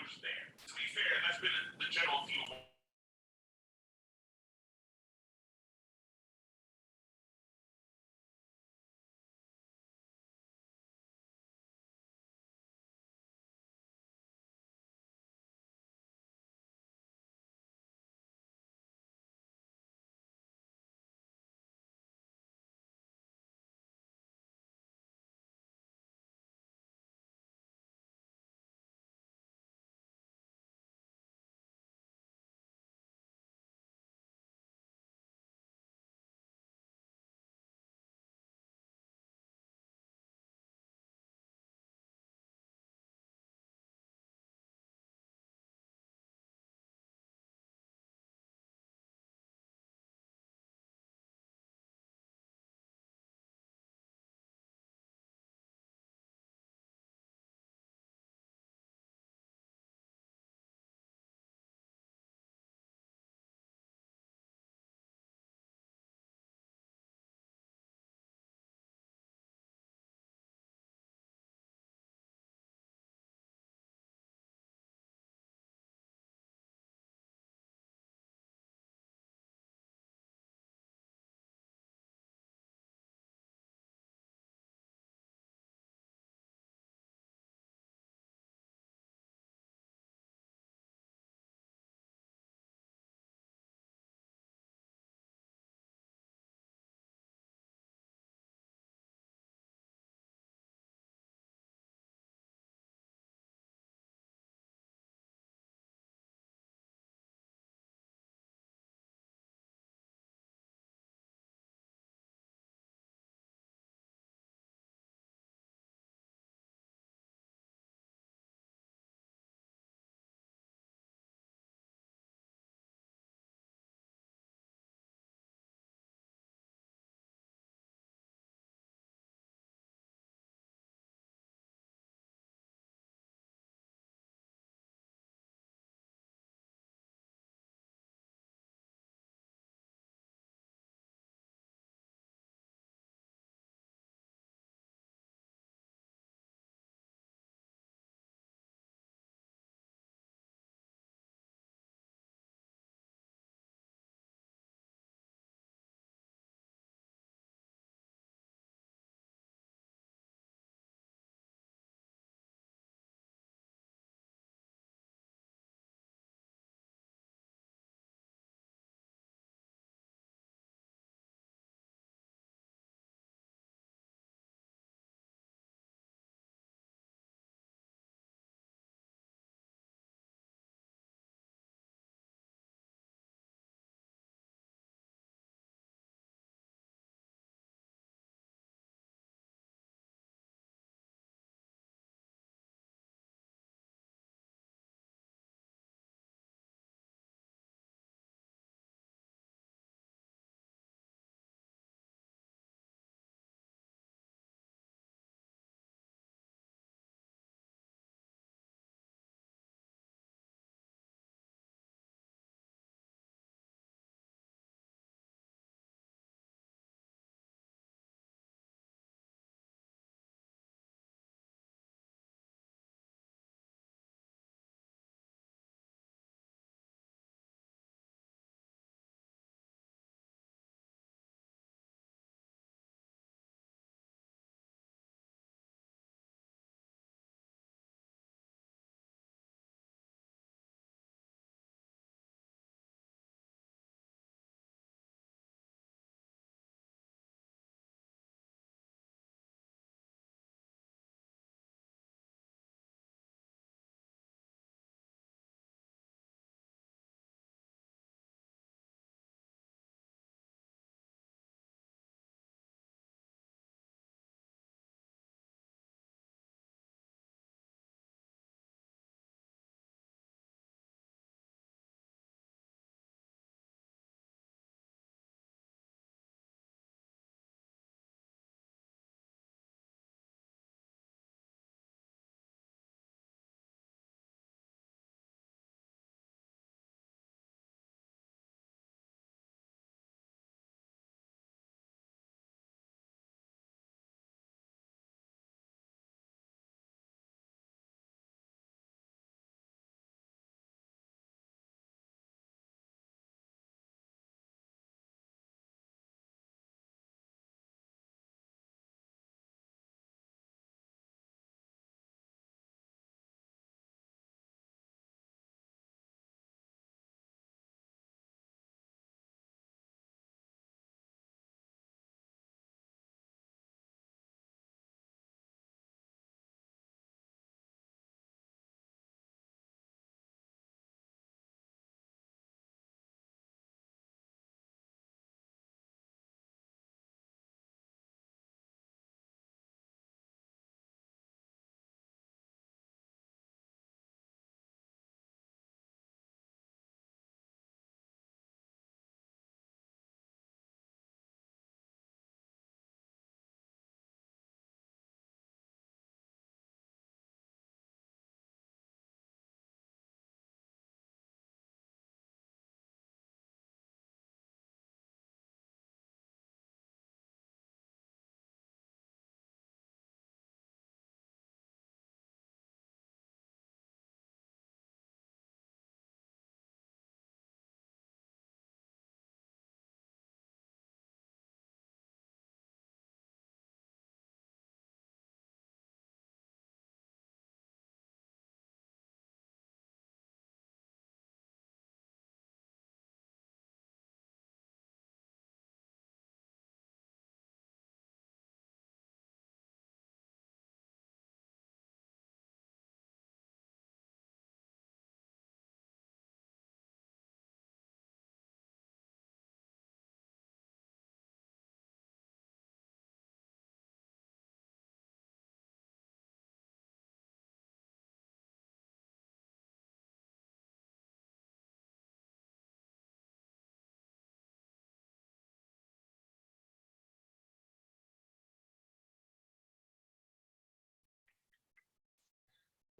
understand. To be fair, that's been the general view of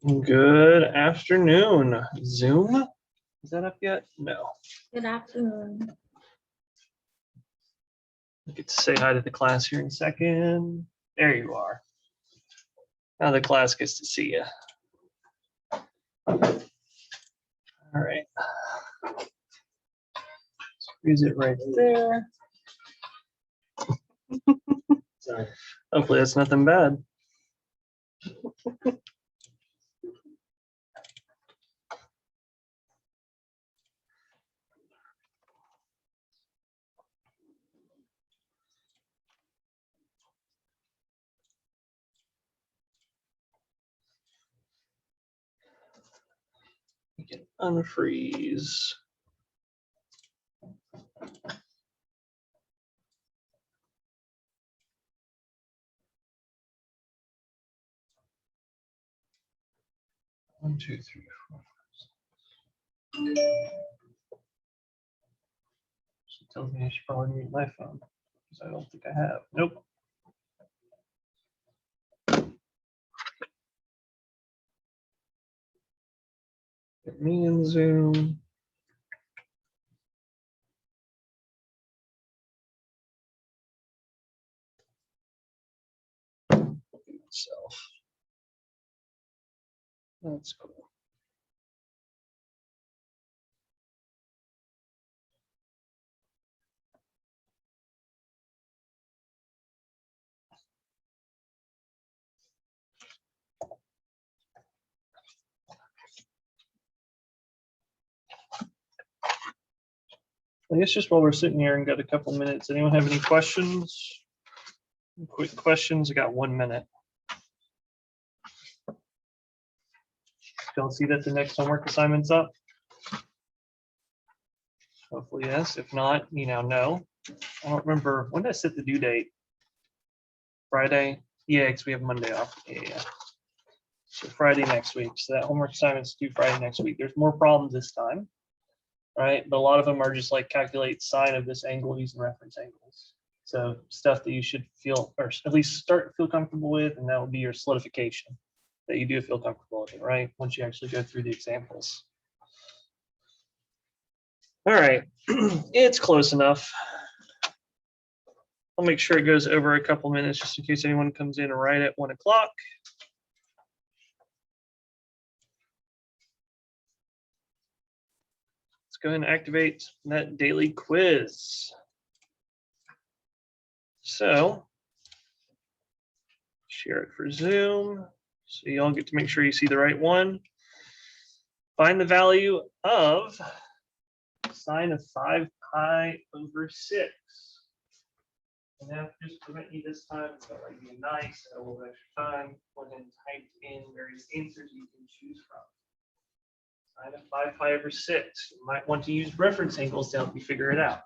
Good afternoon. Zoom? Is that up yet? No. Good afternoon. I get to say hi to the class here in a second. There you are. Now the class gets to see you. All right. Squeeze it right there. Sorry. Hopefully that's nothing bad. We can unfreeze. One, two, three, four. She tells me I should probably mute my phone because I don't think I have. Nope. Get me in Zoom. Myself. That's cool. I guess just while we're sitting here and got a couple minutes, anyone have any questions? Quick questions. I got 1 minute. Y'all see that the next homework assignment's up? Hopefully, yes. If not, you now know. I don't remember. When did I set the due date? Friday? Yeah, because we have Monday off. Yeah. So Friday next week. So that homework assignment's due Friday next week. There's more problems this time, right? But a lot of them are just like calculate sine of this angle using reference angles. So stuff that you should feel, or at least start to feel comfortable with, and that will be your solidification that you do feel comfortable with it, right? Once you actually go through the examples. All right, it's close enough. I'll make sure it goes over a couple minutes just in case anyone comes in right at 1 o'clock. Let's go ahead and activate that daily quiz. So, share it for Zoom. So you all get to make sure you see the right one. Find the value of sine of 5 pi over 6. And now, just to prevent you this time, so like being nice, a little extra time, go ahead and type in various answers you can choose from. Sine of 5 pi over 6. You might want to use reference angles to help you figure it out.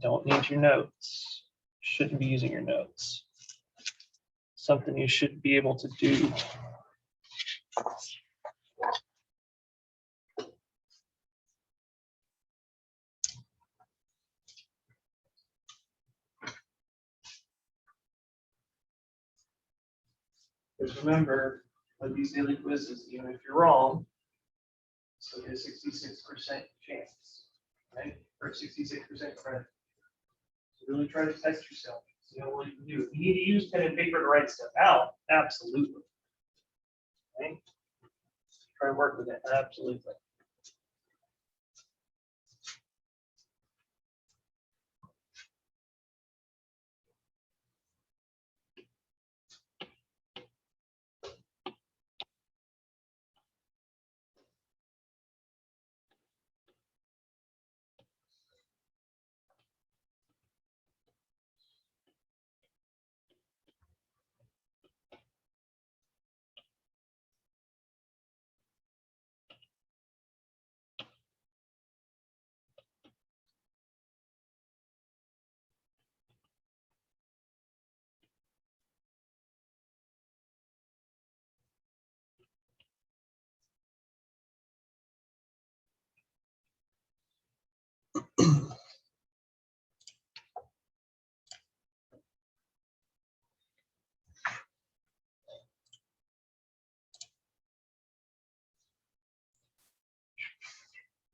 Don't need your notes. Shouldn't be using your notes. Something you should be able to do. Just remember, with these daily quizzes, even if you're wrong, still get a 66% chance, right? Or 66% credit. So really try to test yourself. See what you can do. If you need to use pen and paper to write stuff out, absolutely. Right? Try to work with it, absolutely.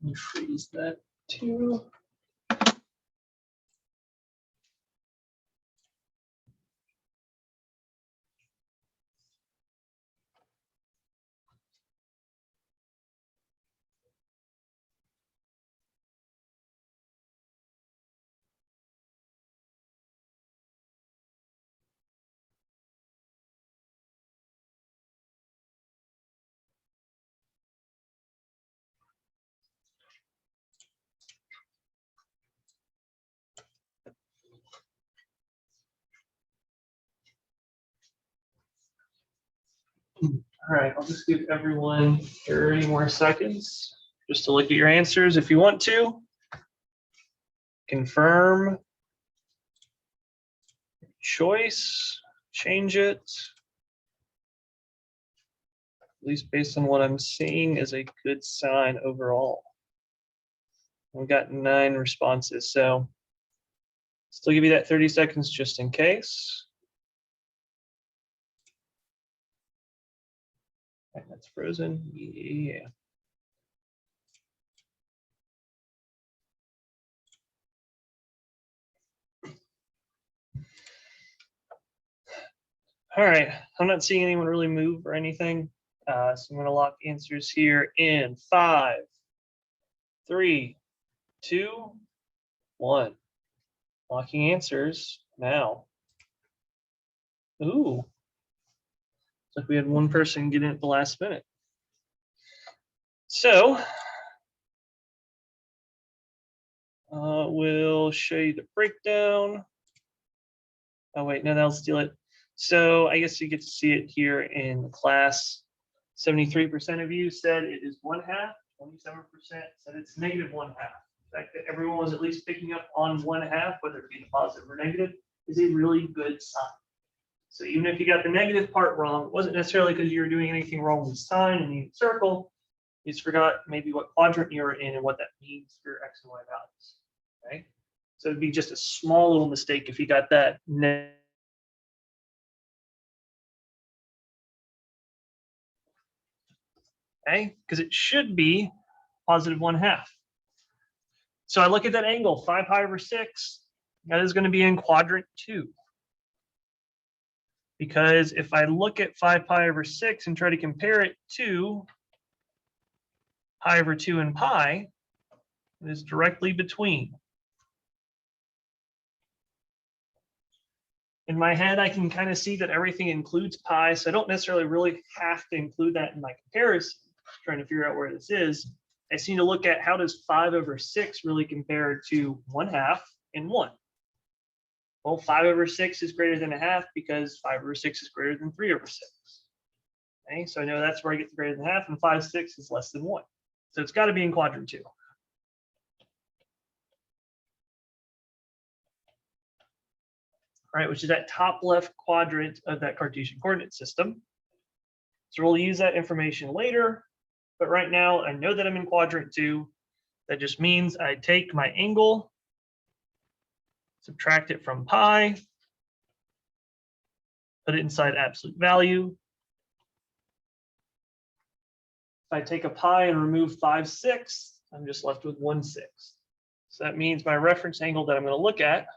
Let me freeze that too. All right, I'll just give everyone 30 more seconds just to look at your answers if you want to. Confirm choice, change it. At least based on what I'm seeing is a good sign overall. We've got 9 responses, so still give you that 30 seconds just in case. Okay, that's frozen, yeah. All right, I'm not seeing anyone really move or anything. So I'm gonna lock answers here in 5, 3, 2, 1. Locking answers now. Ooh, looks like we had one person get in at the last minute. So we'll show you the breakdown. Oh wait, no, that'll steal it. So I guess you get to see it here in class. 73% of you said it is 1/2. 27% said it's -1/2. The fact that everyone was at least picking up on 1/2, whether it be the positive or negative, is a really good sign. So even if you got the negative part wrong, it wasn't necessarily because you were doing anything wrong with sign and the circle. You just forgot maybe what quadrant you were in and what that means for your X and Y values. Okay, so it'd be just a small little mistake if you got that. Okay, because it should be +1/2. So I look at that angle, 5 pi over 6, that is going to be in quadrant 2. Because if I look at 5 pi over 6 and try to compare it to pi over 2 and pi, it is directly between. In my head, I can kind of see that everything includes pi, so I don't necessarily really have to include that in my comparison, trying to figure out where this is. I just need to look at how does 5 over 6 really compare to 1/2 and 1. Well, 5 over 6 is greater than 1/2 because 5 over 6 is greater than 3 over 6. Okay, so I know that's where I get the greater than 1/2, and 5/6 is less than 1. So it's got to be in quadrant 2. All right, which is that top left quadrant of that Cartesian coordinate system. So we'll use that information later, but right now I know that I'm in quadrant 2. That just means I take my angle, subtract it from pi, put it inside absolute value. If I take a pi and remove 5/6, I'm just left with 1/6. So that means my reference angle that I'm going to look at,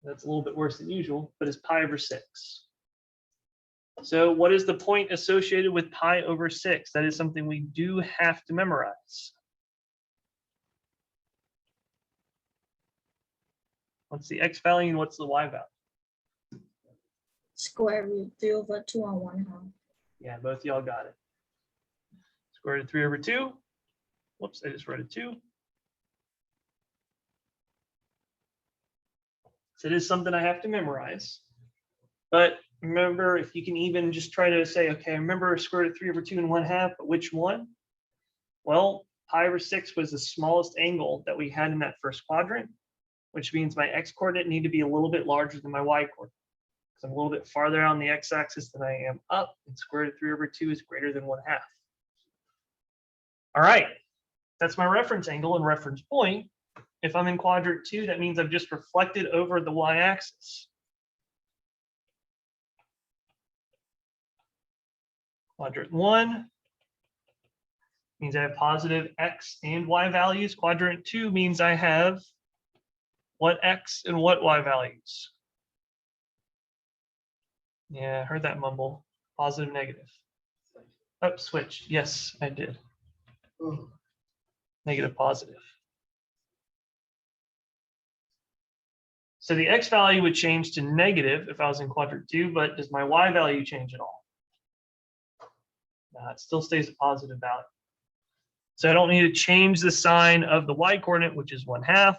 that's a little bit worse than usual, but is pi over 6. So what is the point associated with pi over 6? That is something we do have to memorize. What's the x value and what's the y value? Square root 3 over 2 and 1/2. Yeah, both of y'all got it. Square root of 3 over 2. Whoops, I just wrote a 2. So it is something I have to memorize. But remember, if you can even just try to say, okay, remember square root of 3 over 2 and 1/2, but which one? Well, pi over 6 was the smallest angle that we had in that first quadrant, which means my x coordinate need to be a little bit larger than my y coordinate. Because I'm a little bit farther on the x-axis than I am up, and square root of 3 over 2 is greater than 1/2. All right, that's my reference angle and reference point. If I'm in quadrant 2, that means I've just reflected over the y-axis. Quadrant 1, means I have positive X and Y values. Quadrant 2 means I have what X and what Y values. Yeah, I heard that mumble. Positive, negative. Oh, switch. Yes, I did. Negative, positive. So the X value would change to negative if I was in quadrant 2, but does my Y value change at all? No, it still stays a positive value. So I don't need to change the sign of the Y coordinate, which is 1/2.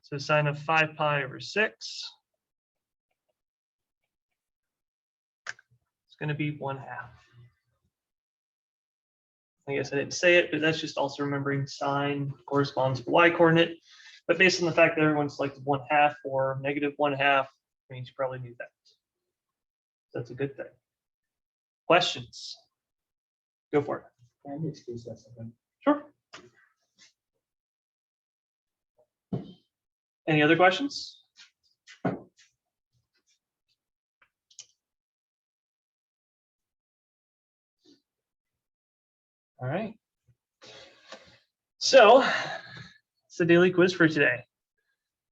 So sine of 5 pi over 6. It's going to be 1/2. I guess I didn't say it, but that's just also remembering sine corresponds to the Y coordinate. But based on the fact that everyone selected 1/2 or negative 1/2, means you probably need that. So that's a good thing. Questions? Go for it. Can you excuse that second? Sure. Any other questions? All right. So it's the daily quiz for today.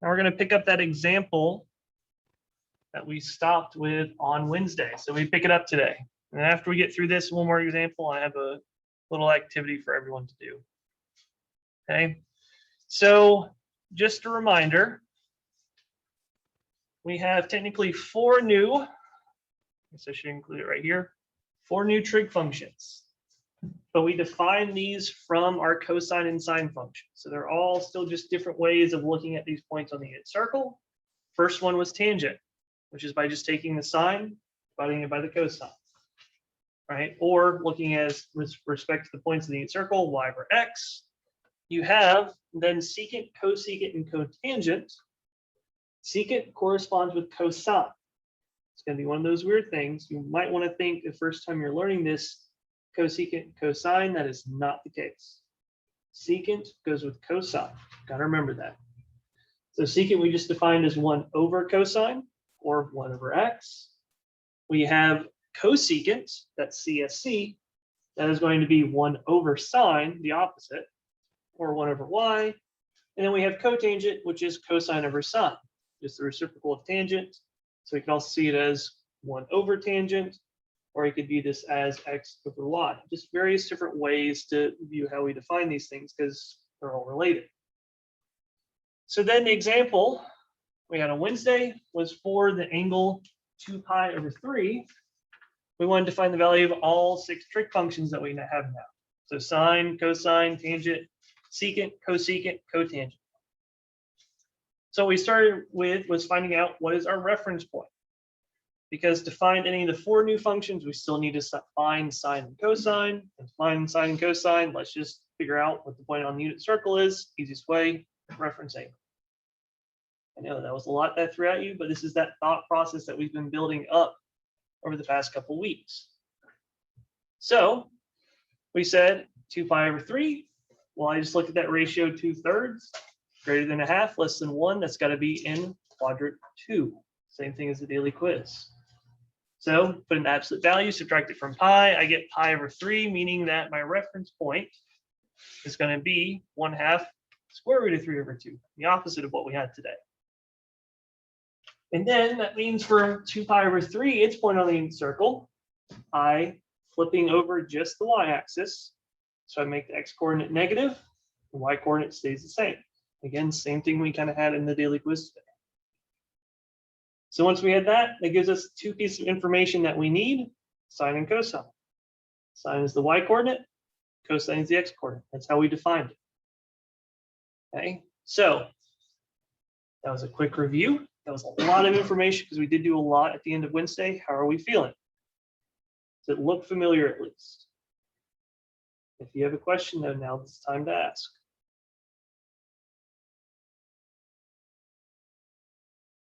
Now we're going to pick up that example that we stopped with on Wednesday. So we pick it up today. And after we get through this one more example, I have a little activity for everyone to do. Okay. So just a reminder, we have technically 4 new, I guess I should include it right here, 4 new trig functions. But we define these from our cosine and sine function. So they're all still just different ways of looking at these points on the unit circle. First one was tangent, which is by just taking the sine, dividing it by the cosine, right? Or looking as with respect to the points of the unit circle, y over x. You have then secant, cosecant, and cotangent. Secant corresponds with cosine. It's going to be one of those weird things. You might want to think the first time you're learning this, cosecant, cosine, that is not the case. Secant goes with cosine. Got to remember that. So secant we just defined as 1 over cosine, or 1 over x. We have cosecant, that's CSC, that is going to be 1 over sine, the opposite, or 1 over y. And then we have cotangent, which is cosine over sine, just the reciprocal of tangent. So we can also see it as 1 over tangent, or you could view this as x over y. Just various different ways to view how we define these things because they're all related. So then the example we had on Wednesday was for the angle 2 pi over 3. We wanted to find the value of all 6 trig functions that we have now. So sine, cosine, tangent, secant, cosecant, cotangent. So what we started with was finding out what is our reference point. Because to find any of the 4 new functions, we still need to find sine and cosine. And to find sine and cosine, let's just figure out what the point on the unit circle is. Easiest way, reference angle. I know that was a lot that threw at you, but this is that thought process that we've been building up over the past couple weeks. So we said 2 pi over 3. Well, I just looked at that ratio 2/3, greater than 1/2, less than 1. That's got to be in quadrant 2. Same thing as the daily quiz. So put an absolute value, subtract it from pi. I get pi over 3, meaning that my reference point is going to be 1/2 square root of 3 over 2, the opposite of what we had today. And then that means for 2 pi over 3, its point on the unit circle, I flipping over just the y-axis. So I make the x-coordinate negative, the y-coordinate stays the same. Again, same thing we kind of had in the daily quiz today. So once we had that, it gives us 2 pieces of information that we need, sine and cosine. Sine is the y-coordinate, cosine is the x-coordinate. That's how we defined it. Okay, so that was a quick review. That was a lot of information because we did do a lot at the end of Wednesday. How are we feeling? Does it look familiar at least? If you have a question, though, now it's time to ask.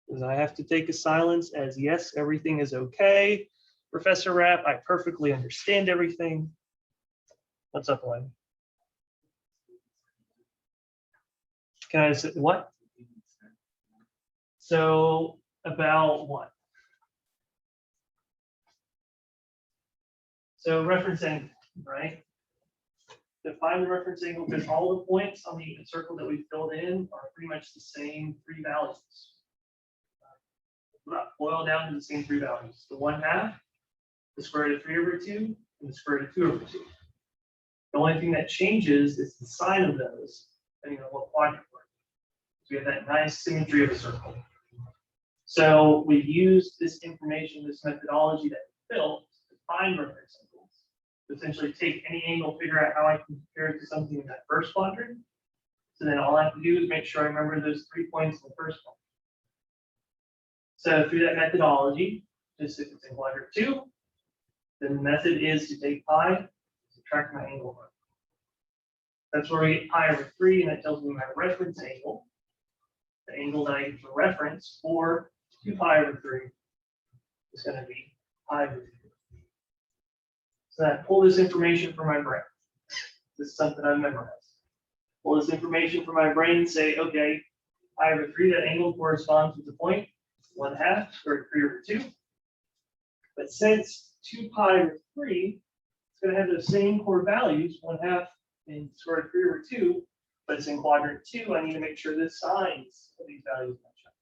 Because I have to take a silence as yes, everything is okay. Professor Rapp, I perfectly understand everything. What's up, Len? Can I say what? So about what? So reference angle, right? Define the reference angle because all the points on the unit circle that we filled in are pretty much the same three values. Boil down to the same three values: the 1/2, the square root of 3/2, and the square root of 2/2. The only thing that changes is the sign of those, depending on what quadrant we're in. So we have that nice symmetry of a circle. So we use this information, this methodology that we built to find reference angles. To essentially take any angle, figure out how I can compare it to something in that first quadrant. So then all I have to do is make sure I remember those 3 points in the first one. So through that methodology, just if it's in quadrant 2, then the method is to take pi, subtract my angle from. That's where we get pi over 3, and that tells me my reference angle, the angle that I use for reference for 2 pi over 3 is going to be pi over 3. So I pull this information from my brain. This is something I've memorized. Pull this information from my brain and say, okay, pi over 3, that angle corresponds with the point 1/2 square root 3/2. But since 2 pi over 3, it's going to have those same core values, 1/2 and square root 3/2, but it's in quadrant 2. I need to make sure the signs of these values match up.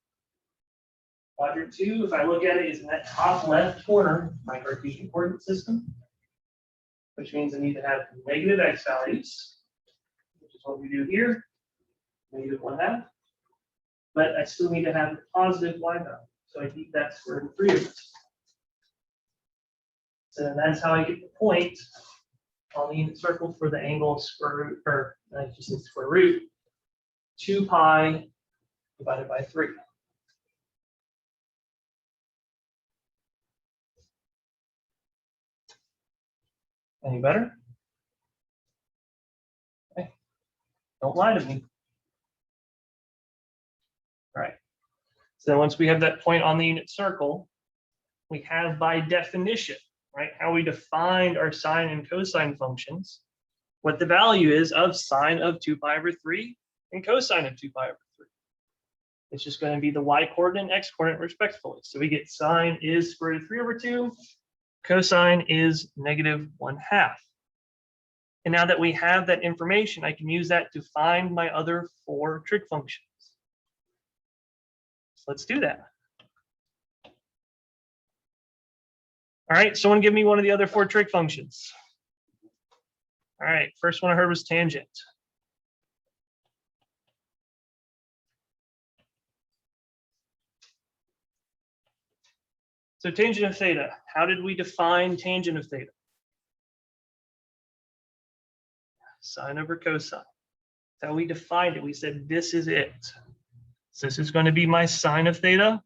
Quadrant 2, if I look at it, is in that top left corner of my Cartesian coordinate system, which means I need to have negative x values, which is what we do here, negative 1/2. But I still need to have a positive y value. So I keep that square root of 3/2. So that's how I get the point on the unit circle for the angle square root, or I just said square root, 2 pi divided by 3. Any better? Okay. Don't lie to me. All right. So then once we have that point on the unit circle, we have by definition, right, how we defined our sine and cosine functions, what the value is of sine of 2 pi over 3 and cosine of 2 pi over 3. It's just going to be the y coordinate and x coordinate respectively. So we get sine is square root of 3/2, cosine is negative 1/2. And now that we have that information, I can use that to find my other 4 trig functions. So let's do that. All right, someone give me one of the other 4 trig functions. All right, first one I heard was tangent. So tangent of theta, how did we define tangent of theta? Sine over cosine. That's how we defined it. We said this is it. So this is going to be my sine of theta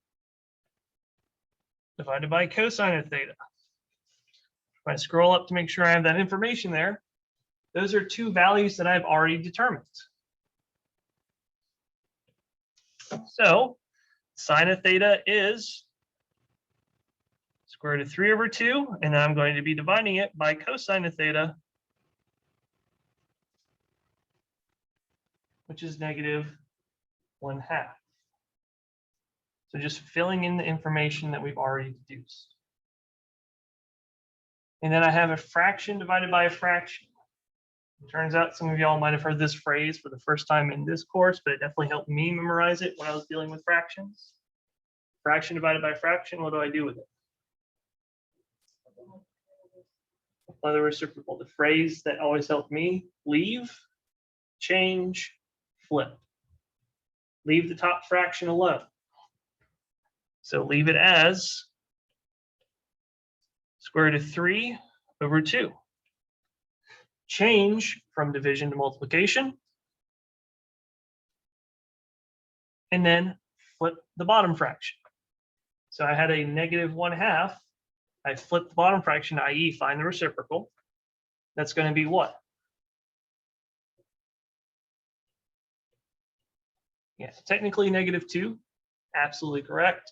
divided by cosine of theta. If I scroll up to make sure I have that information there, those are 2 values that I've already determined. So sine of theta is square root of 3/2, and I'm going to be dividing it by cosine of theta, which is negative 1/2. So just filling in the information that we've already deduced. And then I have a fraction divided by a fraction. It turns out some of y'all might have heard this phrase for the first time in this course, but it definitely helped me memorize it when I was dealing with fractions. Fraction divided by fraction, what do I do with it? Another reciprocal. The phrase that always helped me: leave, change, flip. Leave the top fraction alone. So leave it as square root of 3/2. Change from division to multiplication. And then flip the bottom fraction. So I had a negative 1/2. I flip the bottom fraction, i.e. find the reciprocal. That's going to be what? Yeah, technically -2. Absolutely correct.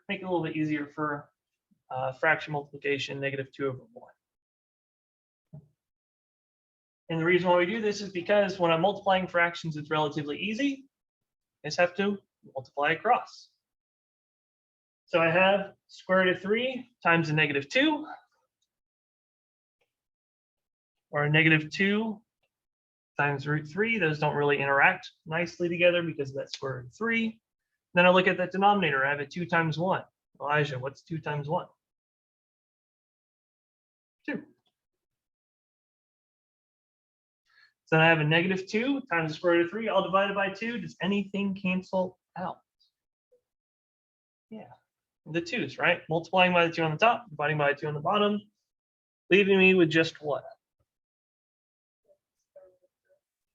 Make it a little bit easier for fraction multiplication, -2/1. And the reason why we do this is because when I'm multiplying fractions, it's relatively easy. I just have to multiply across. So I have square root of 3 times the -2 or a -2 times √3. Those don't really interact nicely together because of that square root of 3. Then I look at that denominator. I have a 2 times 1. Elijah, what's 2 times 1? 2. So I have a -2 times the square root of 3. I'll divide it by 2. Does anything cancel out? Yeah, the 2's, right? Multiplying by the 2 on the top, dividing by the 2 on the bottom, leaving me with just what?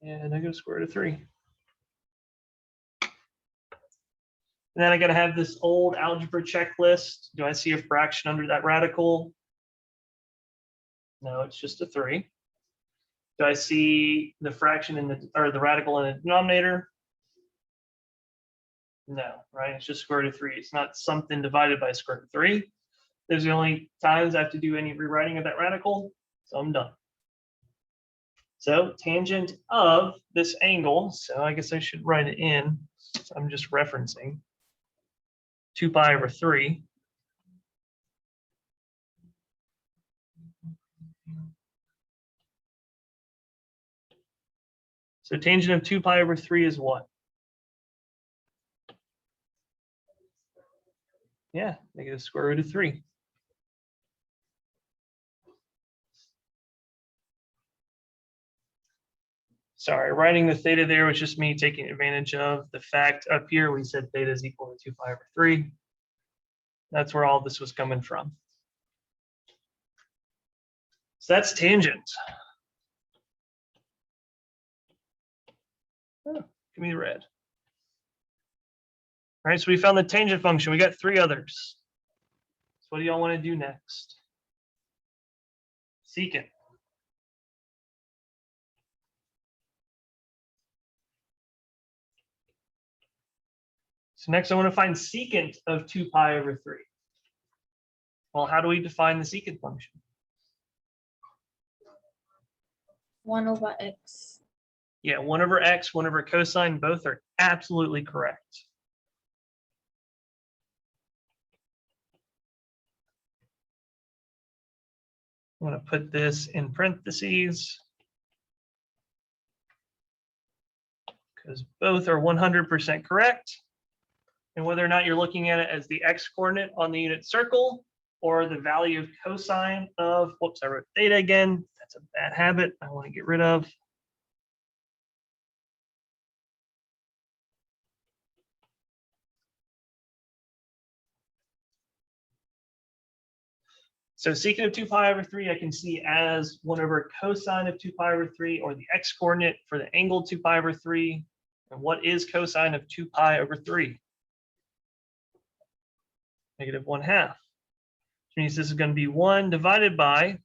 Yeah, negative square root of 3. And then I got to have this old algebra checklist. Do I see a fraction under that radical? No, it's just a 3. Do I see the fraction in the, or the radical in the denominator? No, right? It's just square root of 3. It's not something divided by square root of 3. There's the only times I have to do any rewriting of that radical, so I'm done. So tangent of this angle, so I guess I should write it in. So I'm just referencing 2 pi over 3. So tangent of 2 pi over 3 is what? Yeah, negative square root of 3. Sorry, writing the theta there was just me taking advantage of the fact up here we said theta is equal to 2 pi over 3. That's where all this was coming from. So that's tangent. Oh, give me the red. All right, so we found the tangent function. We got 3 others. So what do y'all want to do next? Secant. So next I want to find secant of 2 pi over 3. Well, how do we define the secant function? 1 over x. Yeah, 1 over x, 1 over cosine, both are absolutely correct. I'm going to put this in parentheses because both are 100% correct. And whether or not you're looking at it as the x coordinate on the unit circle or the value of cosine of, whoops, I wrote theta again. That's a bad habit I want to get rid of. So secant of 2 pi over 3, I can see as 1 over cosine of 2 pi over 3, or the x coordinate for the angle 2 pi over 3. And what is cosine of 2 pi over 3? Negative 1/2. Which means this is going to be 1 divided by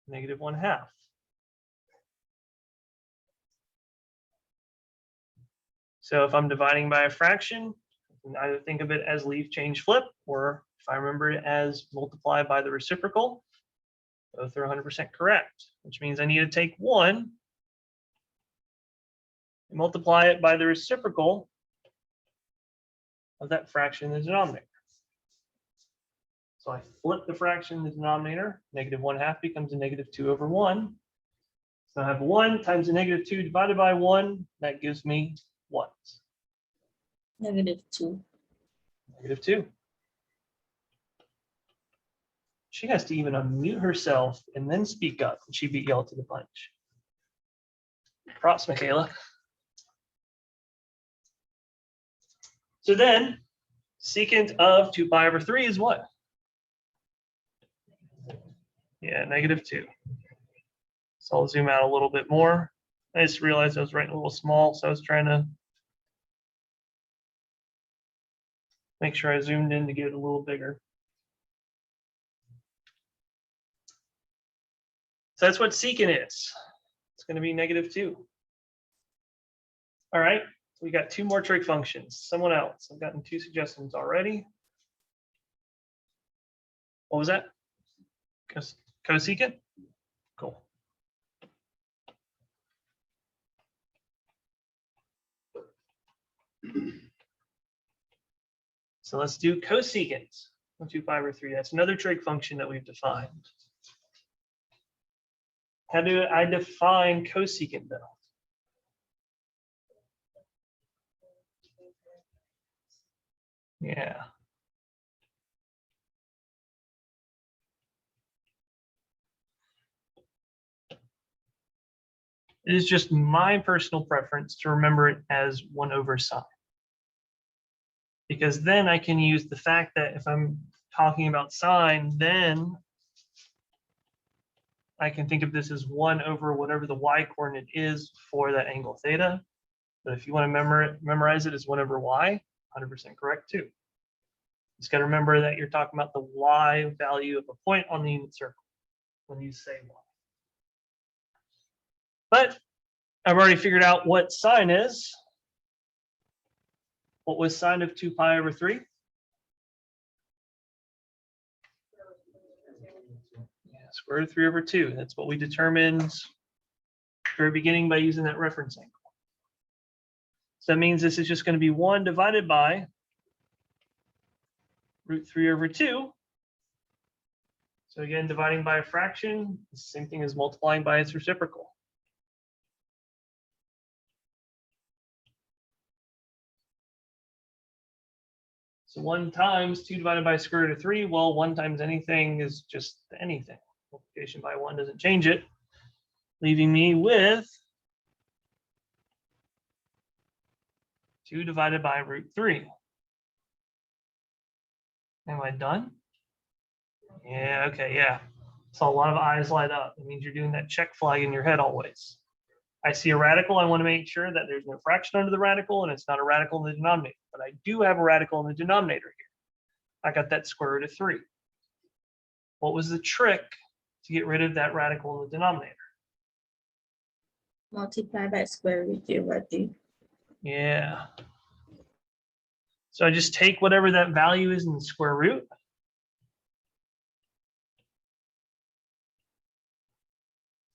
negative 1/2. So if I'm dividing by a fraction, I can either think of it as leave, change, flip, or if I remember it as multiply by the reciprocal. Both are 100% correct, which means I need to take 1 and multiply it by the reciprocal of that fraction in the denominator. So I flip the fraction in the denominator. Negative 1/2 becomes a negative 2 over 1. So I have 1 times a negative 2 divided by 1. That gives me what? Negative 2. Negative 2. She has to even unmute herself and then speak up, and she beat y'all to the punch. Props, Michaela. So then, secant of 2 pi over 3 is what? Yeah, negative 2. So I'll zoom out a little bit more. I just realized I was writing a little small, so I was trying to make sure I zoomed in to get it a little bigger. So that's what secant is. It's going to be negative 2. All right, we got 2 more trig functions. Someone else. I've gotten 2 suggestions already. What was that? Cosecant? Cool. So let's do cosecant of 2 pi over 3. That's another trig function that we've defined. How do I define cosecant though? Yeah. It is just my personal preference to remember it as 1 over sine. Because then I can use the fact that if I'm talking about sine, then I can think of this as 1 over whatever the y coordinate is for that angle theta. But if you want to memorize it as 1 over y, 100% correct too. Just got to remember that you're talking about the y value of a point on the unit circle when you say y. But I've already figured out what sine is. What was sine of 2 pi over 3? Yeah, square root of 3 over 2. That's what we determined at the very beginning by using that reference angle. So that means this is just going to be 1 divided by root 3 over 2. So again, dividing by a fraction, the same thing as multiplying by its reciprocal. So 1 times 2 divided by square root of 3, well, 1 times anything is just anything. Multiplication by 1 doesn't change it, leaving me with 2 divided by root 3. Am I done? Yeah, okay, yeah. So a lot of eyes light up. It means you're doing that check flag in your head always. I see a radical, I want to make sure that there's no fraction under the radical and it's not a radical in the denominator. But I do have a radical in the denominator here. I got that square root of 3. What was the trick to get rid of that radical in the denominator? Multiply by square root over 3. Yeah. So I just take whatever that value is in the square root.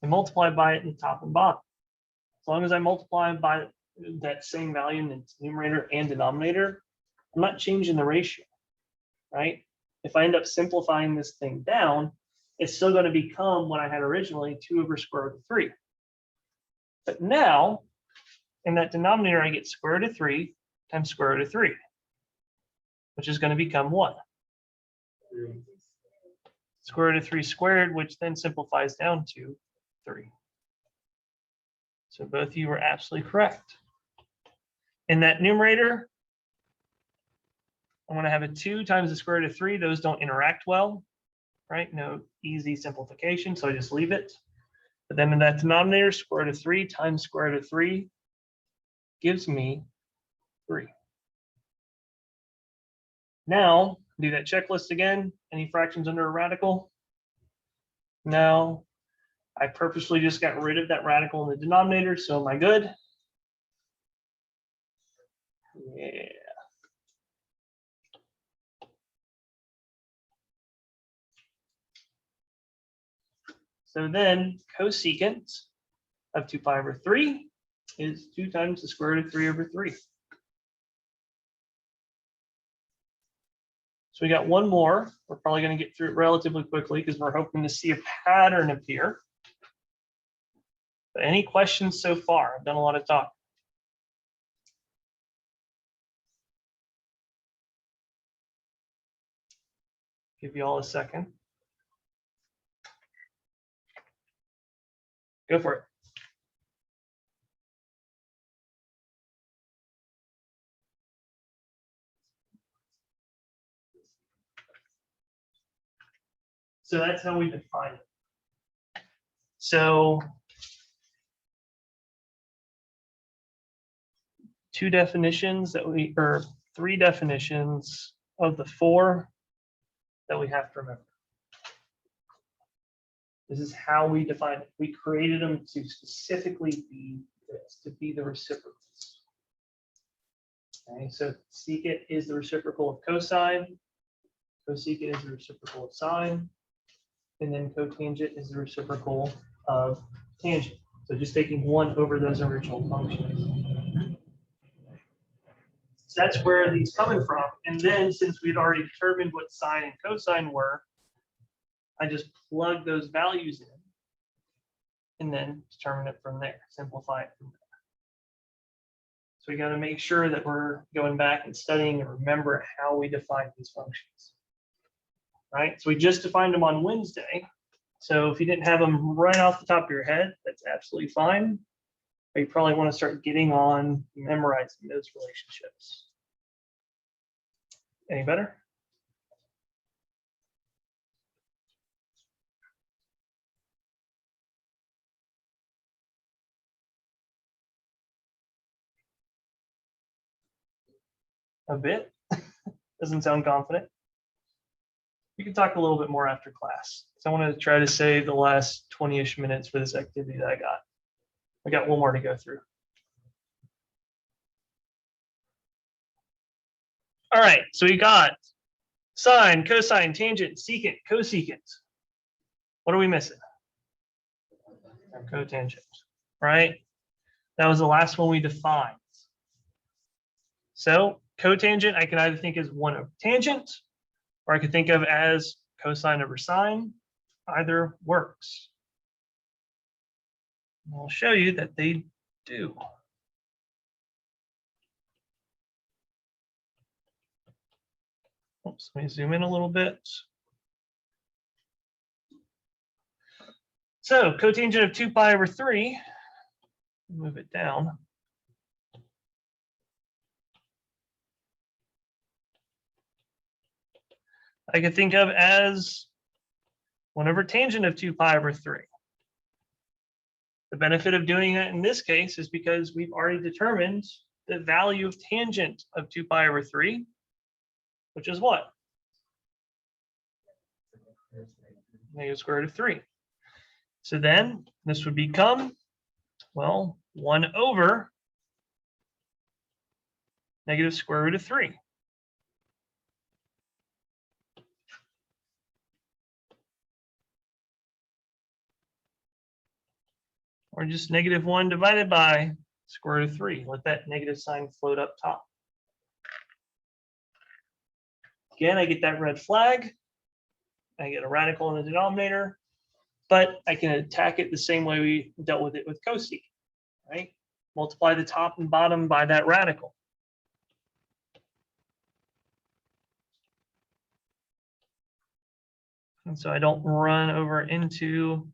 And multiply by it in the top and bottom. As long as I multiply by that same value in its numerator and denominator, I'm not changing the ratio, right? If I end up simplifying this thing down, it's still going to become what I had originally, 2 over square root of 3. But now, in that denominator, I get square root of 3 times square root of 3, which is going to become what? Square root of 3 squared, which then simplifies down to 3. So both of you were absolutely correct. In that numerator, I'm going to have a 2 times the square root of 3. Those don't interact well, right? No easy simplification, so I just leave it. But then in that denominator, square root of 3 times square root of 3 gives me 3. Now, do that checklist again. Any fractions under a radical? No. I purposely just got rid of that radical in the denominator, so am I good? Yeah. So then cosecant of 2 pi over 3 is 2 times the square root of 3 over 3. So we got one more. We're probably going to get through it relatively quickly because we're hoping to see a pattern appear. But any questions so far? I've done a lot of talking. Give you all a second. Go for it. So that's how we define it. So two definitions that we, or 3 definitions of the 4 that we have to remember. This is how we define it. We created them to specifically be this, to be the reciprocals. Okay, so secant is the reciprocal of cosine, cosecant is the reciprocal of sine, and then cotangent is the reciprocal of tangent. So just taking 1 over those original functions. So that's where these coming from. And then since we'd already determined what sine and cosine were, I just plug those values in. and then determine it from there, simplify it from there. So we got to make sure that we're going back and studying and remember how we define these functions. Right? So we just defined them on Wednesday. So if you didn't have them right off the top of your head, that's absolutely fine. But you probably want to start getting on memorizing those relationships. Any better? A bit? Doesn't sound confident. We can talk a little bit more after class. So I wanted to try to save the last 20-ish minutes for this activity that I got. I got one more to go through. All right, so we got sine, cosine, tangent, secant, cosecant. What are we missing? Cotangent, right? That was the last one we defined. So cotangent, I can either think as 1 over tangent, or I could think of as cosine over sine. Either works. And I'll show you that they do. Oops, let me zoom in a little bit. So cotangent of 2 pi over 3, move it down. I could think of as 1 over tangent of 2 pi over 3. The benefit of doing that in this case is because we've already determined the value of tangent of 2 pi over 3, which is what? Negative square root of 3. So then this would become, well, 1 over negative square root of 3. Or just negative 1 divided by square root of 3. Let that negative sign float up top. Again, I get that red flag. I get a radical in the denominator, but I can attack it the same way we dealt with it with cosecant, right? Multiply the top and bottom by that radical. And so I don't run over into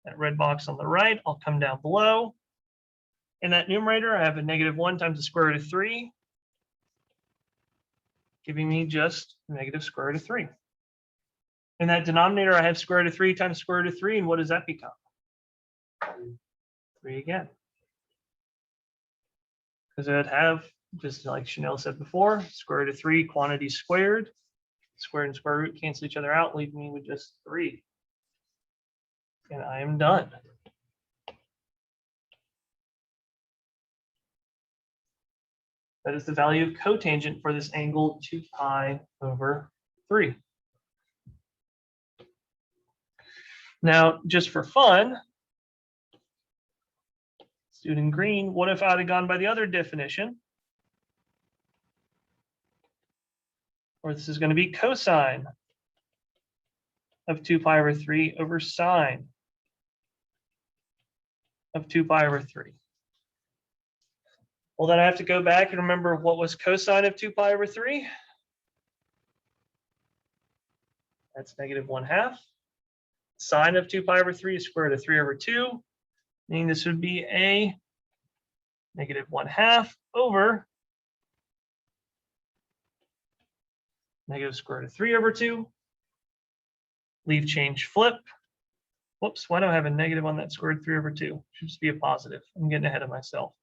that red box on the right. I'll come down below. In that numerator, I have a negative 1 times the square root of 3, giving me just negative square root of 3. In that denominator, I have square root of 3 times square root of 3, and what does that become? 3 again. Because I'd have, just like Chanel said before, square root of 3 quantity squared. Square and square root cancel each other out, leaving me with just 3. And I am done. That is the value of cotangent for this angle 2 pi over 3. Now, just for fun, let's do it in green. What if I'd have gone by the other definition? Or this is going to be cosine of 2 pi over 3 over sine of 2 pi over 3. Well, then I have to go back and remember what was cosine of 2 pi over 3. That's negative 1/2. Sine of 2 pi over 3 is square root of 3 over 2, meaning this would be a negative 1/2 over negative square root of 3 over 2. Leave change flip. Whoops, why do I have a negative on that square root of 3 over 2? Should just be a positive. I'm getting ahead of myself.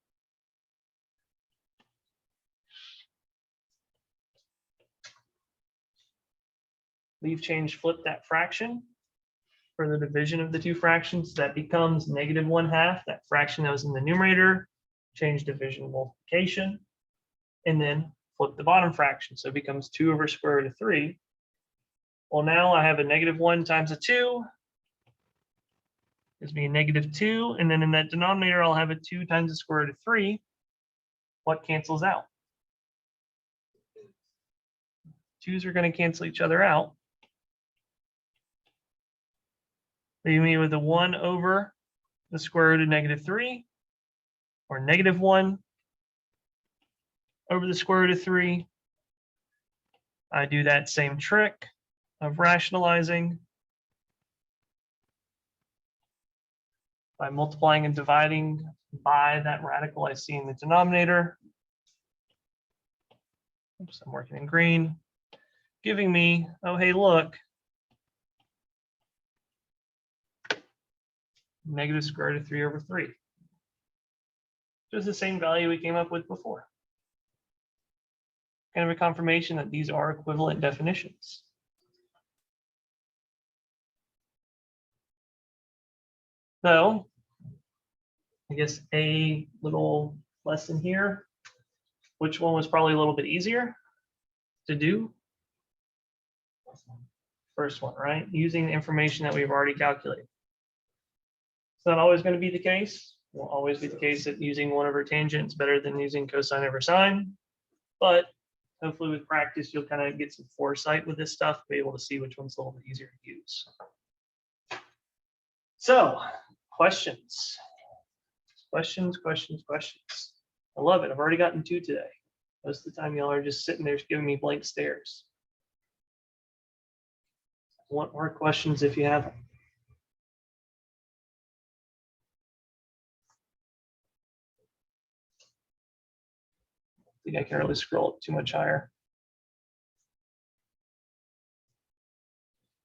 Leave change flip that fraction for the division of the two fractions. That becomes negative 1/2. That fraction that was in the numerator, change division multiplication, and then flip the bottom fraction. So it becomes 2 over square root of 3. Well, now I have a negative 1 times a 2. Gives me a negative 2. And then in that denominator, I'll have a 2 times the square root of 3. What cancels out? 2's are going to cancel each other out. Leaving me with a 1 over the square root of -3 or -1 over the square root of 3. I do that same trick of rationalizing by multiplying and dividing by that radical I see in the denominator. Oops, I'm working in green, giving me, oh, hey, look, negative square root of 3 over 3. Just the same value we came up with before. Kind of a confirmation that these are equivalent definitions. So, I guess a little lesson here. Which one was probably a little bit easier to do? First one, right? Using the information that we've already calculated. It's not always going to be the case. It won't always be the case that using 1 over tangent is better than using cosine over sine. But hopefully with practice, you'll kind of get some foresight with this stuff, be able to see which one's a little bit easier to use. So, questions. Questions. I love it. I've already gotten 2 today. Most of the time, y'all are just sitting there giving me blank stares. I want more questions if you have them. I think I can really scroll it too much higher.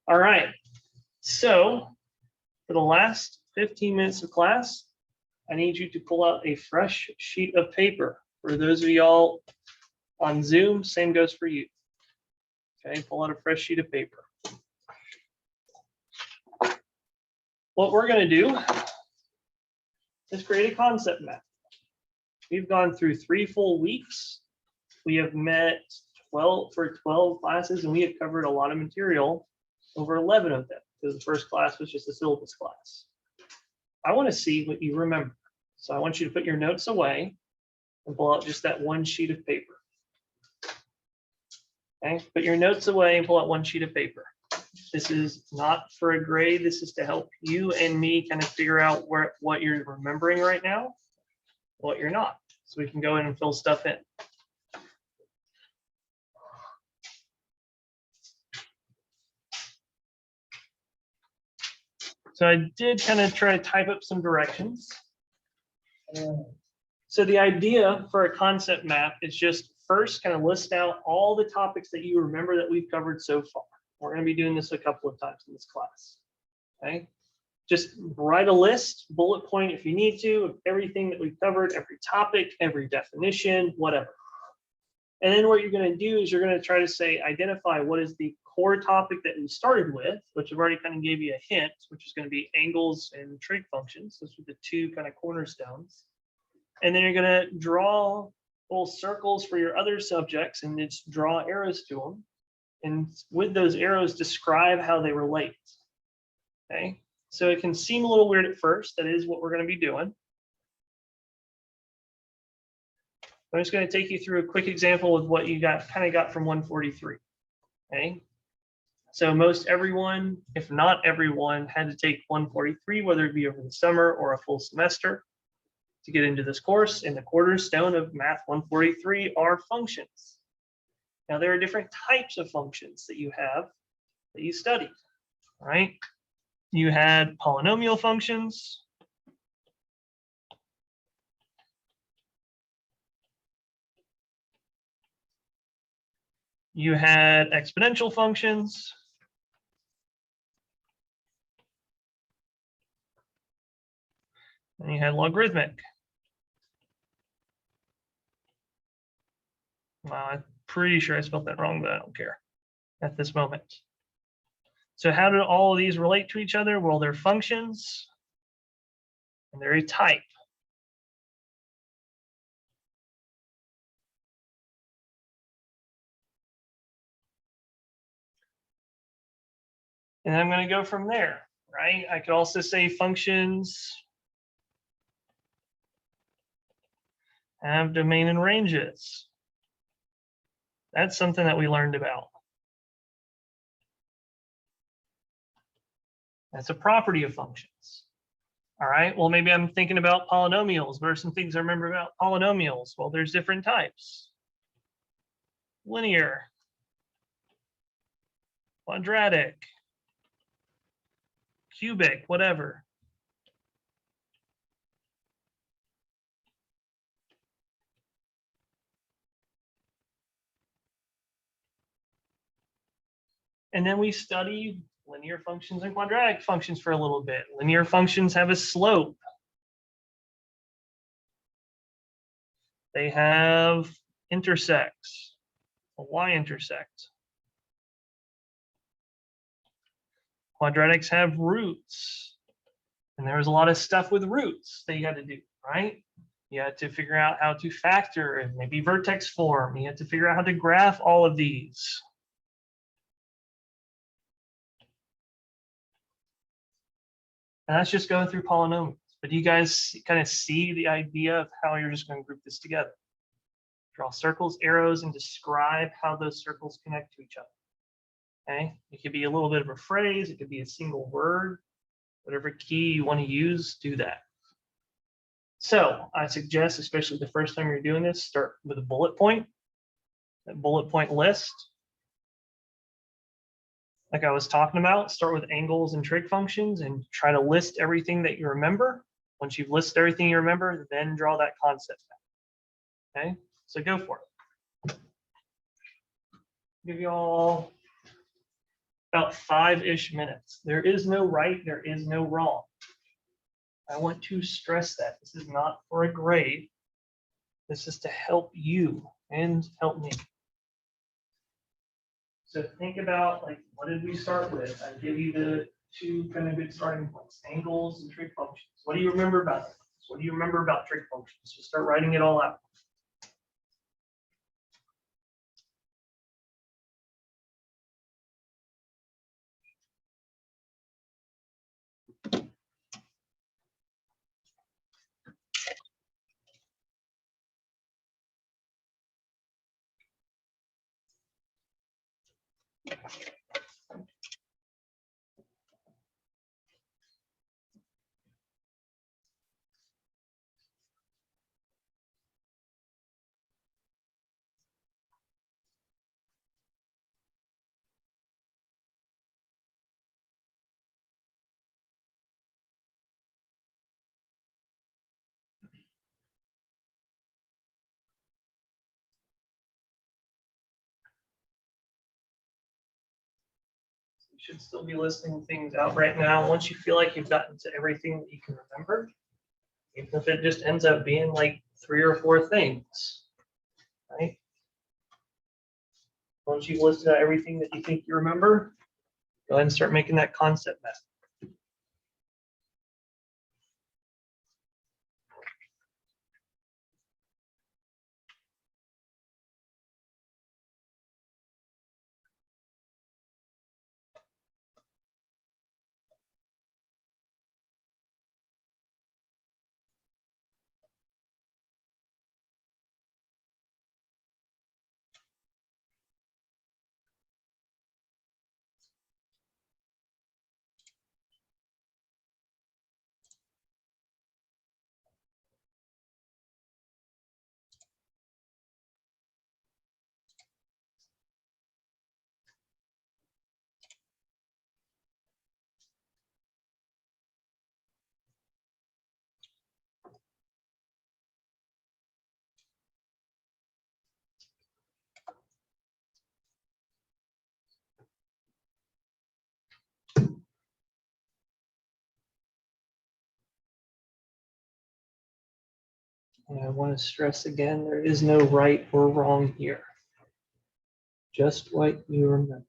All right. So for the last 15 minutes of class, I need you to pull out a fresh sheet of paper. For those of y'all on Zoom, same goes for you. Okay, pull out a fresh sheet of paper. What we're going to do is create a concept map. We've gone through 3 full weeks. We have met 12 classes, and we have covered a lot of material, over 11 of them, because the first class was just a syllabus class. I want to see what you remember. So I want you to put your notes away and pull out just that 1 sheet of paper. Okay, put your notes away and pull out 1 sheet of paper. This is not for a grade. This is to help you and me kind of figure out what you're remembering right now, what you're not, so we can go in and fill stuff in. So I did kind of try to type up some directions. So the idea for a concept map is just first kind of list out all the topics that you remember that we've covered so far. We're going to be doing this a couple of times in this class. Okay. Just write a list, bullet point if you need to, of everything that we've covered, every topic, every definition, whatever. And then what you're going to do is you're going to try to say, identify what is the core topic that we started with, which I've already kind of gave you a hint, which is going to be angles and trig functions. Those are the 2 kind of cornerstones. And then you're going to draw little circles for your other subjects and just draw arrows to them. And with those arrows, describe how they relate. Okay, so it can seem a little weird at first. That is what we're going to be doing. I'm just going to take you through a quick example of what you got from 143. Okay, so most everyone, if not everyone, had to take 143, whether it be over the summer or a full semester, to get into this course. And the cornerstone of Math 143 are functions. Now there are different types of functions that you have that you studied. Right? You had polynomial functions. You had exponential functions. And you had logarithmic. I'm pretty sure I spelled that wrong, but I don't care at this moment. So how do all of these relate to each other? Well, they're functions, and they're a type. And I'm going to go from there, right? I could also say functions have domain and ranges. That's something that we learned about. That's a property of functions. All right, well, maybe I'm thinking about polynomials. What are some things I remember about polynomials? Well, there's different types. Linear, quadratic, cubic, whatever. And then we study linear functions and quadratic functions for a little bit. Linear functions have a slope. They have intersects, a y-intersect. Quadratics have roots. And there was a lot of stuff with roots that you had to do, right? You had to figure out how to factor and maybe vertex form. You had to figure out how to graph all of these. And that's just going through polynomials. But you guys kind of see the idea of how you're just going to group this together. Draw circles, arrows, and describe how those circles connect to each other. Okay, it could be a little bit of a phrase, it could be a single word, whatever key you want to use, do that. So I suggest, especially the first time you're doing this, start with a bullet point, a bullet point list. Like I was talking about, start with angles and trig functions and try to list everything that you remember. Once you've listed everything you remember, then draw that concept map. Okay, so go for it. Give you all about 5-ish minutes. There is no right, there is no wrong. I want to stress that this is not for a grade. This is to help you and help me. So think about, like, what did we start with? I give you the 2 kind of good starting points, angles and trig functions. What do you remember about it? What do you remember about trig functions? Just start writing it all out. You should still be listing things out right now. Once you feel like you've gotten to everything that you can remember, even if it just ends up being like 3 or 4 things, right? Once you've listed out everything that you think you remember, go ahead and start making that concept map. And I want to stress again, there is no right or wrong here. Just what you remember.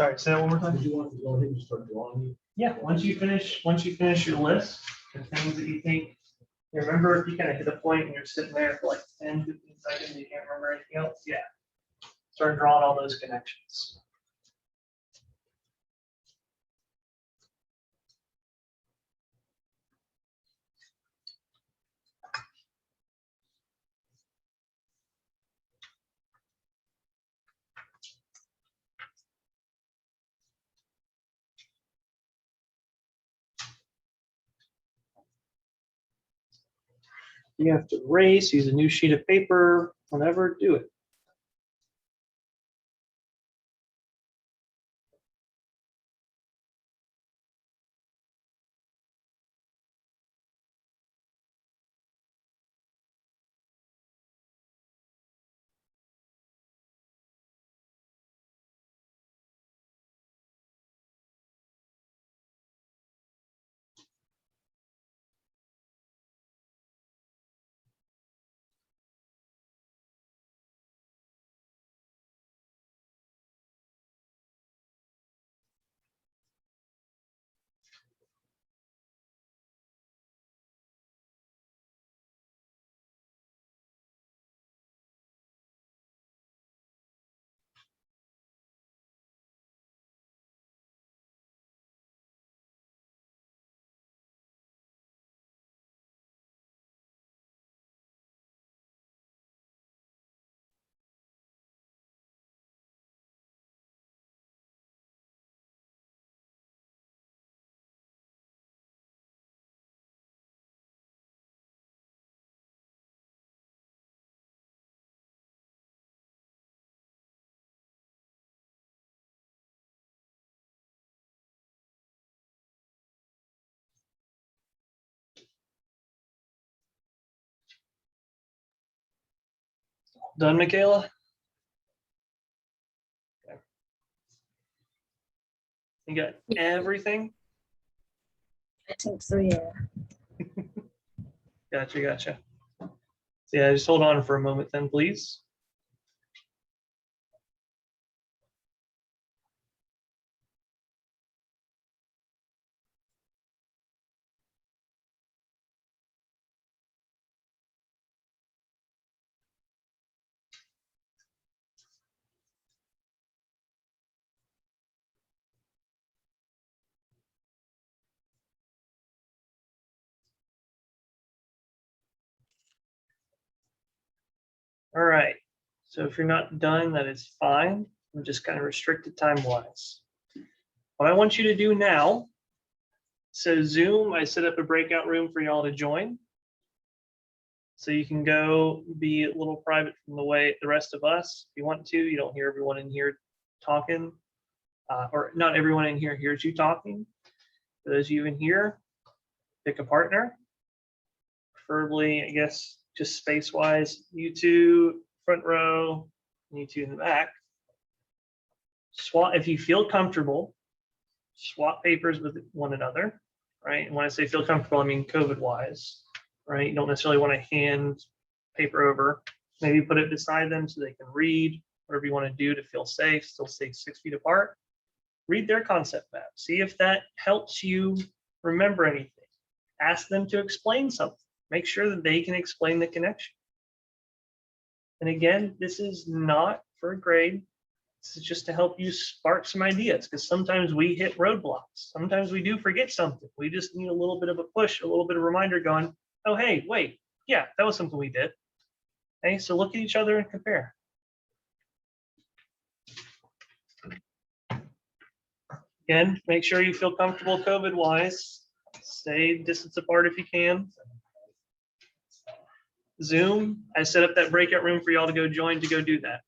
Sorry, say that one more time. Did you want to go ahead and start drawing? Yeah, once you finish your list, the things that you think, you remember if you kind of hit a point and you're sitting there for like 10, 15 seconds, you can't remember anything else, yeah. Start drawing all those connections. You have to erase, use a new sheet of paper, whenever, do it. Done, Michaela? Okay. You got everything? I think so, yeah. Gotcha, gotcha. So yeah, just hold on for a moment then, please. All right, so if you're not done, that is fine. I'm just kind of restricted time-wise. What I want you to do now, so Zoom, I set up a breakout room for y'all to join. So you can go be a little private from the rest of us if you want to. You don't hear everyone in here talking, or not everyone in here hears you talking. For those of you in here, pick a partner, preferably, I guess, just space-wise, you two front row, and you two in the back. Swap, if you feel comfortable, swap papers with one another, right? And when I say feel comfortable, I mean COVID-wise, right? You don't necessarily want to hand paper over. Maybe put it beside them so they can read, whatever you want to do to feel safe, still stay 6 feet apart. Read their concept map. See if that helps you remember anything. Ask them to explain something. Make sure that they can explain the connection. And again, this is not for a grade. This is just to help you spark some ideas, because sometimes we hit roadblocks. Sometimes we do forget something. We just need a little bit of a push, a little bit of reminder going, oh, hey, wait, yeah, that was something we did. Okay, so look at each other and compare. Again, make sure you feel comfortable COVID-wise. Stay distance apart if you can. Zoom, I set up that breakout room for y'all to go join to go do that.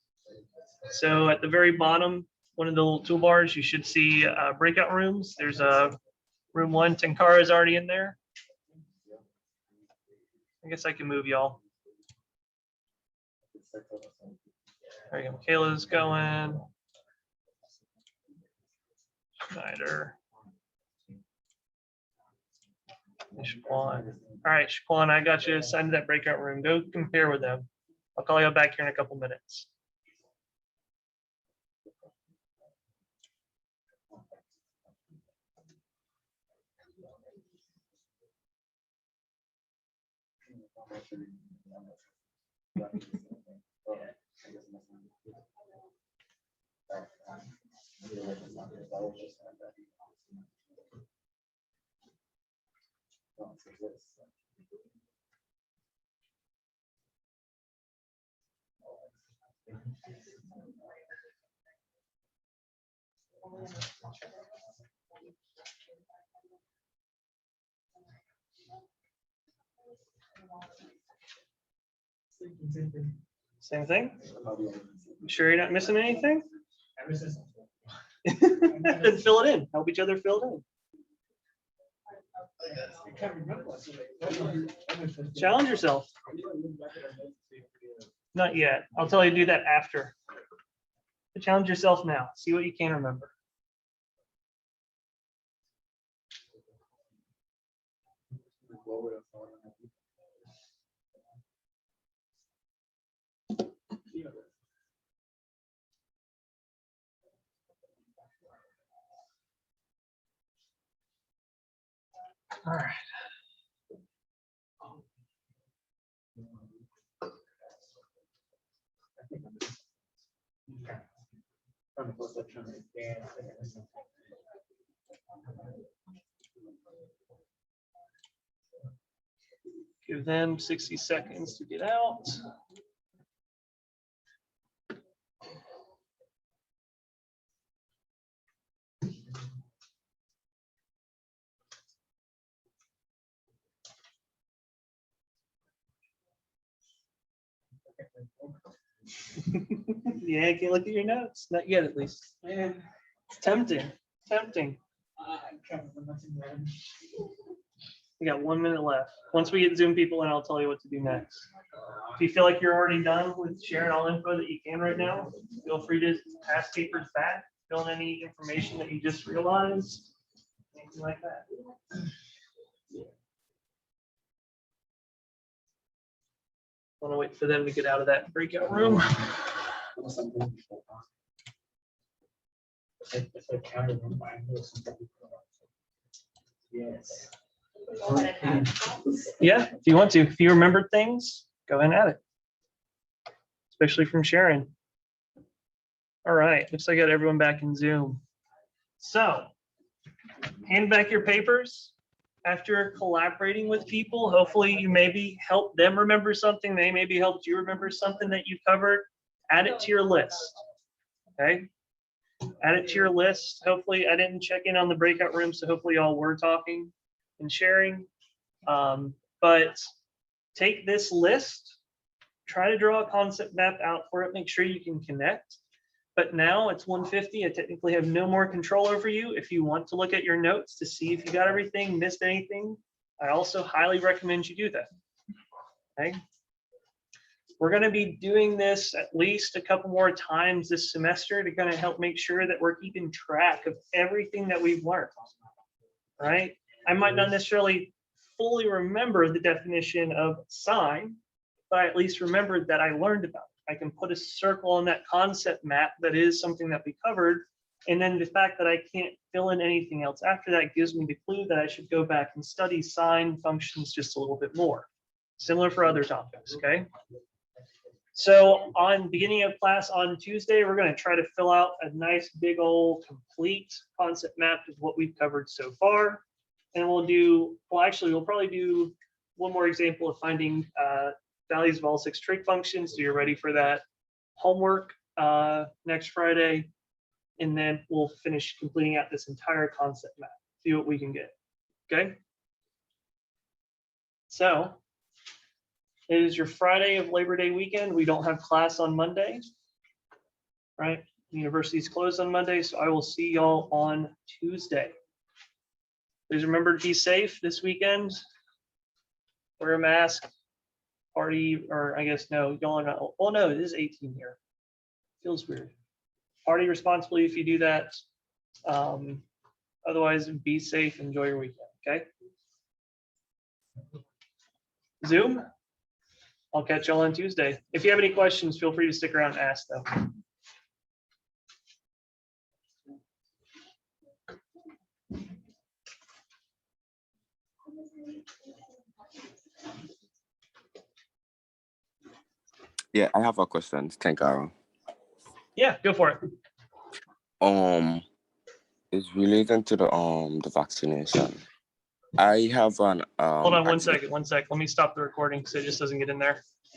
So at the very bottom, one of the little toolbars, you should see breakout rooms. There's a room 1, Tenkara is already in there. I guess I can move y'all. There you go, Michaela's going. Schneider. Shaquan. All right, Shaquan, I got you assigned to that breakout room. Go compare with them. I'll call you back here in a couple minutes. Same thing? You sure you're not missing anything? Then fill it in. Help each other fill it in. Challenge yourself. Not yet. I'll tell you to do that after. But challenge yourself now. See what you can remember. All right. Give them 60 seconds to get out. Yeah, I can't look at your notes. Not yet, at least. It's tempting. Tempting. We got 1 minute left. Once we get Zoom people in, I'll tell you what to do next. If you feel like you're already done with sharing all info that you can right now, feel free to pass papers back, fill in any information that you just realized, anything like that. I want to wait for them to get out of that breakout room. Yes. Yeah, if you want to. If you remembered things, go ahead and add it. Especially from Sharon. All right, looks like I got everyone back in Zoom. So, hand back your papers. After collaborating with people, hopefully you maybe help them remember something. They maybe helped you remember something that you covered. Add it to your list. Okay? Add it to your list. Hopefully, I didn't check in on the breakout room, so hopefully y'all were talking and sharing. But take this list, try to draw a concept map out for it, make sure you can connect. But now it's 1:50. I technically have no more control over you. If you want to look at your notes to see if you got everything, missed anything, I also highly recommend you do that. Okay. We're going to be doing this at least a couple more times this semester to kind of help make sure that we're keeping track of everything that we've learned. Right? I might not necessarily fully remember the definition of sine, but I at least remembered that I learned about it. I can put a circle on that concept map that is something that we covered. And then the fact that I can't fill in anything else after that gives me the clue that I should go back and study sine functions just a little bit more. Similar for other topics, okay? So on beginning of class on Tuesday, we're going to try to fill out a nice big old complete concept map of what we've covered so far. And we'll do, well, actually, we'll probably do one more example of finding values of all 6 trig functions. So you're ready for that homework next Friday. And then we'll finish completing out this entire concept map, see what we can get. Okay. So it is your Friday of Labor Day weekend. We don't have class on Monday, right? The university's closed on Monday, so I will see y'all on Tuesday. Please remember to be safe this weekend. Wear a mask, party, or I guess no, y'all are not. Oh no, it is 18 here. Feels weird. Party responsibly if you do that. Otherwise, be safe. Enjoy your weekend. Okay. Zoom. I'll catch y'all on Tuesday. If you have any questions, feel free to stick around and ask them. Yeah, I have a question. Thank you. Yeah, go for it. It's related to the vaccination. I have an Hold on one accident- second. Let me stop the recording so it just doesn't get in there.